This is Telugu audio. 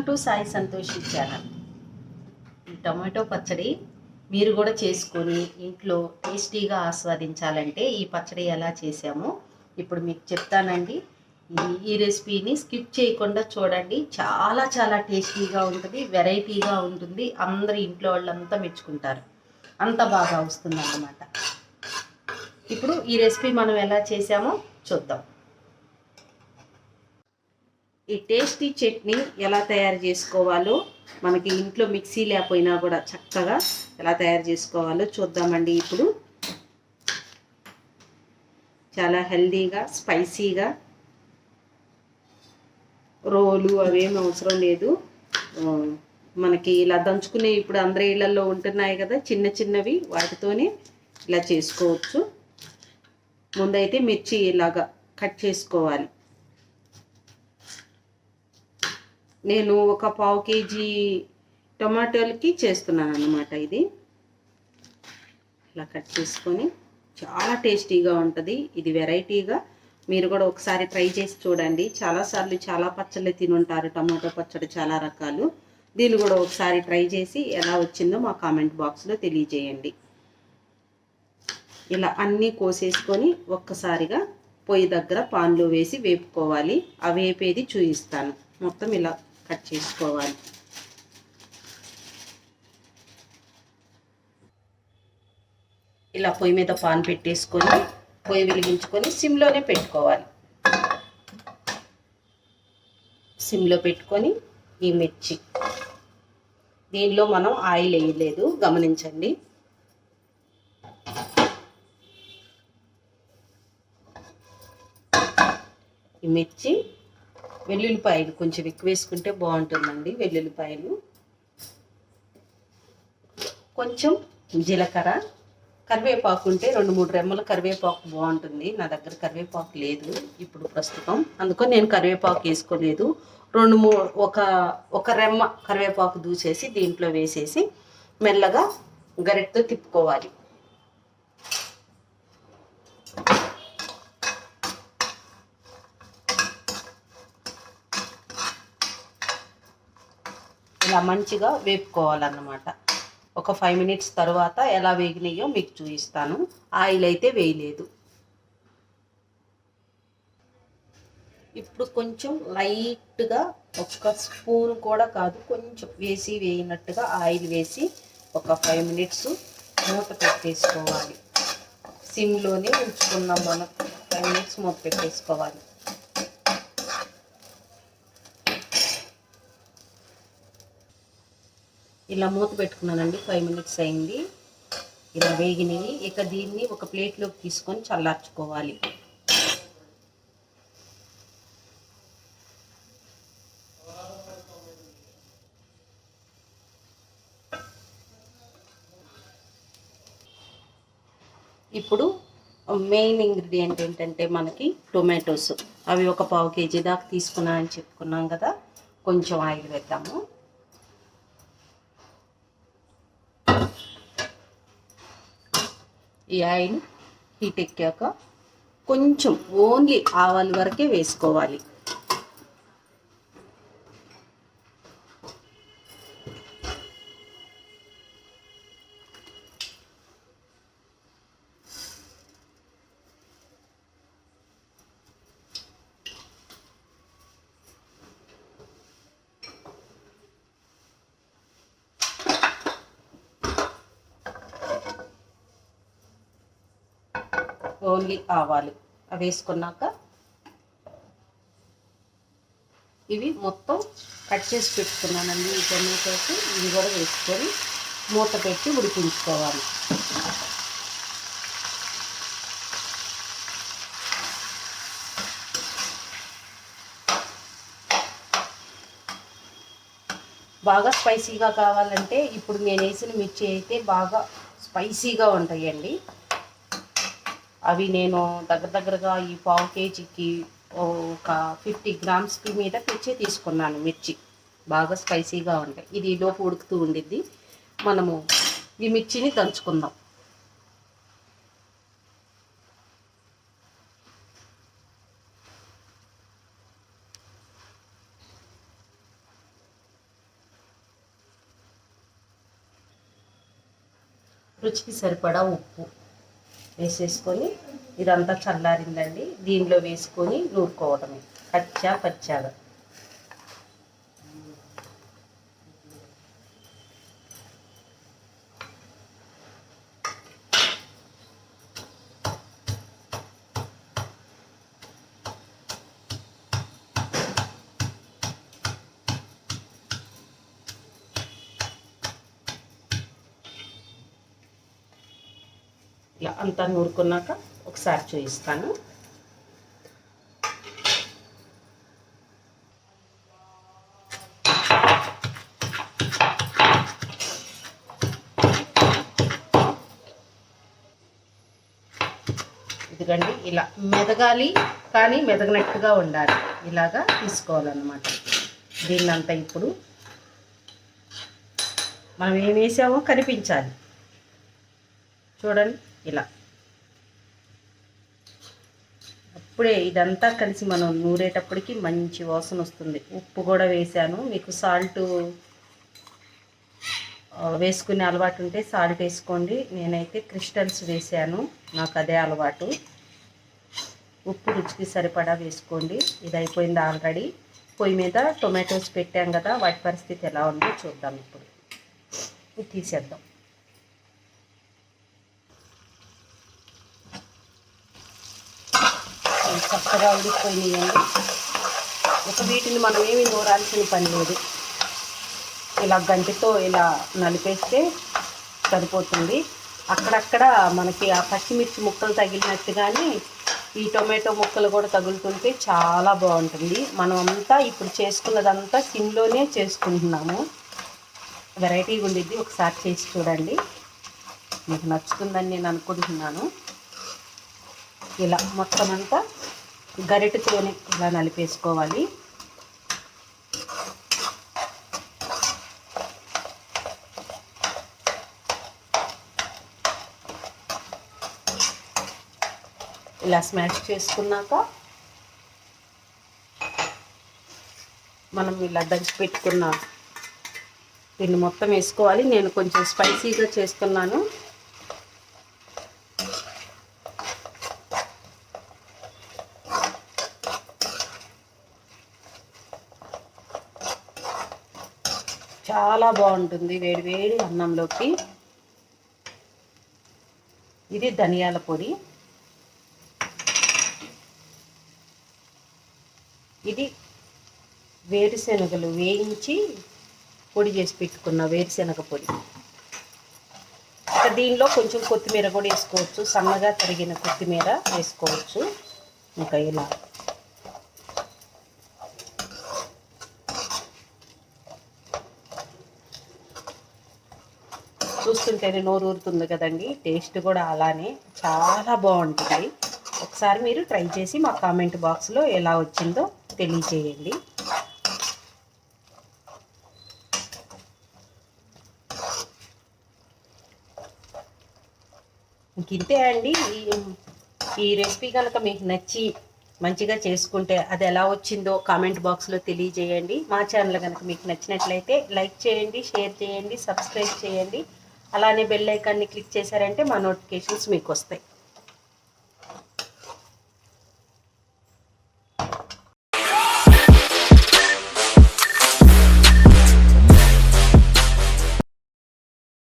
Welcome to Sai Santoshi channel. ఈ టొమాటో పచ్చడి మీరు కూడా చేసుకొని ఇంట్లో టేస్టీగా ఆస్వాదించాలంటే ఈ పచ్చడి ఎలా చేసామో ఇప్పుడు మీకు చెప్తానండి. ఈ రెసిపీని స్కిప్ చేయకుండా చూడండి. చాలా చాలా టేస్టీగా ఉంటుంది, వెరైటీగా ఉంటుంది. అందరు ఇంట్లో వాళ్ళంతా మెచ్చుకుంటారు, అంత బాగా వస్తుంది అన్నమాట. ఇప్పుడు ఈ రెసిపీ మనం ఎలా చేసామో చూద్దాం. ఈ టేస్టీ చట్నీ ఎలా తయారు చేసుకోవాలో, మనకి ఇంట్లో మిక్సీ లేకపోయినా కూడా చక్కగా ఎలా తయారు చేసుకోవాలో చూద్దామండి. ఇప్పుడు చాలా హెల్దీగా, స్పైసీగా, రోలు అవేం అవసరం లేదు. మనకి ఇలా దంచుకునే ఇప్పుడు అందరి ఇళ్లలో ఉంటున్నాయి కదా చిన్న చిన్నవి, వాటితోనే ఇలా చేసుకోవచ్చు. ముందైతే మిర్చి ఇలాగా కట్ చేసుకోవాలి. నేను ఒక 1/2 కేజీ టొమాటోలకి చేస్తున్నాను అన్నమాట. ఇది ఇలా కట్ చేసుకొని చాలా టేస్టీగా ఉంటుంది. ఇది వెరైటీగా మీరు కూడా ఒకసారి ట్రై చేసి చూడండి. చాలాసార్లు చాలా పచ్చళ్ళు తినుంటారు, టమాటో పచ్చడి చాలా రకాలు. దీన్ని కూడా ఒకసారి ట్రై చేసి ఎలా వచ్చిందో మా కామెంట్ బాక్స్లో తెలియజేయండి. ఇలా అన్నీ కోసేసుకొని ఒక్కసారిగా పొయ్యి దగ్గర పాన్లో వేసి వేపుకోవాలి. ఆ వేపేది చూపిస్తాను. మొత్తం ఇలా కట్ చేసుకోవాలి. ఇలా పొయ్యి మీద పాన్ పెట్టేసుకొని పొయ్యి వెలిగించుకొని సిమ్లోనే పెట్టుకోవాలి. సిమ్లో పెట్టుకొని ఈ మిర్చి, దీనిలో మనం ఆయిల్ వేయలేదు, గమనించండి. ఈ మిర్చి, వెల్లుల్లిపాయలు కొంచెం ఎక్కువ వేసుకుంటే బాగుంటుందండి. వెల్లుల్లిపాయలు, కొంచెం జీలకర్ర, కరివేపాకు ఉంటే 2-3 రెమ్మల కరివేపాకు బాగుంటుంది. నా దగ్గర కరివేపాకు లేదు ఇప్పుడు ప్రస్తుతం, అందుకని నేను కరివేపాకు వేసుకోలేదు. 2-3 ఒక రెమ్మ కరివేపాకు దూసేసి దీంట్లో వేసేసి మెల్లగా గరిటతో తిప్పుకోవాలి. ఇలా మంచిగా వేపుకోవాలన్నమాట. ఒక 5 మినిట్స్ తర్వాత ఎలా వేగినాయో మీకు చూపిస్తాను. ఆయిల్ అయితే వేయలేదు. ఇప్పుడు కొంచెం లైట్గా, ఒక స్పూన్ కూడా కాదు, కొంచెం వేయినట్టుగా ఆయిల్ వేసి ఒక 5 మినిట్స్ మూత పెట్టేసుకోవాలి. సిమ్లోనే ఉంచుకున్నాం మనం. 5 మినిట్స్ మూత పెట్టేసుకోవాలి. ఇలా మూత పెట్టుకున్నానండి. 5 మినిట్స్ అయింది. ఇలా వేగినవి. ఇక దీన్ని ఒక ప్లేట్లోకి తీసుకొని చల్లార్చుకోవాలి. ఇప్పుడు మెయిన్ ఇంగ్రీడియంట్ ఏంటంటే మనకి టొమాటోస్. అవి ఒక 1/2 కేజీ దాకా తీసుకున్నానని చెప్పుకున్నాం కదా. కొంచెం ఆయిల్ వేద్దాము. ఈ ఆయిల్ హీట్ ఎక్కాక కొంచెం ఓన్లీ ఆవాల వరకే వేసుకోవాలి. ఓన్లీ ఆవాలు అవి వేసుకున్నాక ఇవి మొత్తం కట్ చేసి పెట్టుకున్నానండి. ఈ టొమాటోస్ ఇవి కూడా వేసుకొని మూత పెట్టి ఉడికించుకోవాలి. బాగా స్పైసీగా కావాలంటే ఇప్పుడు నేను వేసిన మిర్చి అయితే బాగా స్పైసీగా ఉంటాయండి. అవి నేను దగ్గరగా ఈ 1/2 కేజీకి ఒక 50 గ్రామ్స్కి మీద తెచ్చి తీసుకున్నాను. మిర్చి బాగా స్పైసీగా ఉంటాయి. ఇది లోపు ఉడుకుతూ ఉండిద్ది. మనము ఈ మిర్చిని దంచుకుందాం. రుచికి సరిపడా ఉప్పు వేసేసుకొని ఇదంతా చల్లారిందండి. దీనిలో వేసుకొని నూరుకోవడమే పచ్చాగా. ఇలా అంతా నూరుకున్నాక ఒకసారి చూపిస్తాను. ఇదిగండి ఇలా మెదగాలి, కానీ మెదగనట్టుగా ఉండాలి. ఇలాగా తీసుకోవాలన్నమాట. దీన్నంతా ఇప్పుడు మనం ఏం వేసామో కనిపించాలి. చూడండి ఇలా. అప్పుడే ఇదంతా కలిసి మనం నూరేటప్పటికి మంచి వాసన వస్తుంది. ఉప్పు కూడా వేసాను. మీకు సాల్ట్ వేసుకునే అలవాటు ఉంటే సాల్ట్ వేసుకోండి. నేనైతే క్రిస్టల్స్ వేసాను, నాకు అదే అలవాటు. ఉప్పు రుచికి సరిపడా వేసుకోండి. ఇది అయిపోయింది ఆల్రెడీ. పొయ్యి మీద టొమాటోస్ పెట్టాం కదా, వాటి పరిస్థితి ఎలా ఉందో చూద్దాం. ఇప్పుడు తీసేద్దాం. చక్కగా ఉడికిపోయినాయండి. వీటిని మనం ఏమి నూరాల్సిన పని లేదు. ఇలా గంటితో ఇలా నలిపేస్తే సరిపోతుంది. అక్కడక్కడ మనకి ఆ పచ్చిమిర్చి ముక్కలు తగిలినట్టుగానే ఈ టొమాటో ముక్కలు కూడా తగులుతుంటే చాలా బాగుంటుంది. మనం అంతా ఇప్పుడు చేసుకున్నదంతా సిమ్లోనే చేసుకుంటున్నాము. వెరైటీగా ఉండిద్ది. ఒకసారి చేసి చూడండి, మీకు నచ్చుతుందని నేను అనుకుంటున్నాను. ఇలా మొత్తం అంతా గరిటెతోనే ఇలా నలిపేసుకోవాలి. ఇలా స్మాష్ చేసుకున్నాక మనం ఇలా దంచి పెట్టుకున్న దీన్ని మొత్తం వేసుకోవాలి. నేను కొంచెం స్పైసీగా చేస్తున్నాను. చాలా బాగుంటుంది వేడి వేడి అన్నంలోకి. ఇది ధనియాల పొడి, ఇది వేరుశనగలు వేయించి పొడి చేసి పెట్టుకున్న వేరుశనగ పొడి. దీనిలో కొంచెం కొత్తిమీర కూడా వేసుకోవచ్చు, సన్నగా తరిగిన కొత్తిమీర వేసుకోవచ్చు. ఇంకా ఇలా చూస్తుంటేనే నోరు ఊరుతుంది కదండి. టేస్ట్ కూడా అలానే చాలా బాగుంటుంది. ఒకసారి మీరు ట్రై చేసి మా కామెంట్ బాక్స్లో ఎలా వచ్చిందో తెలియజేయండి. ఇంతే అండి. ఈ రెసిపీ కనుక మీకు నచ్చి మంచిగా చేసుకుంటే అది ఎలా వచ్చిందో కామెంట్ బాక్స్లో తెలియజేయండి. మా ఛానల్ కనుక మీకు నచ్చినట్లయితే లైక్ చేయండి, షేర్ చేయండి, సబ్స్క్రైబ్ చేయండి. అలానే బెల్ ఐకాన్ని క్లిక్ చేశారంటే మా నోటిఫికేషన్స్ మీకు వస్తాయి.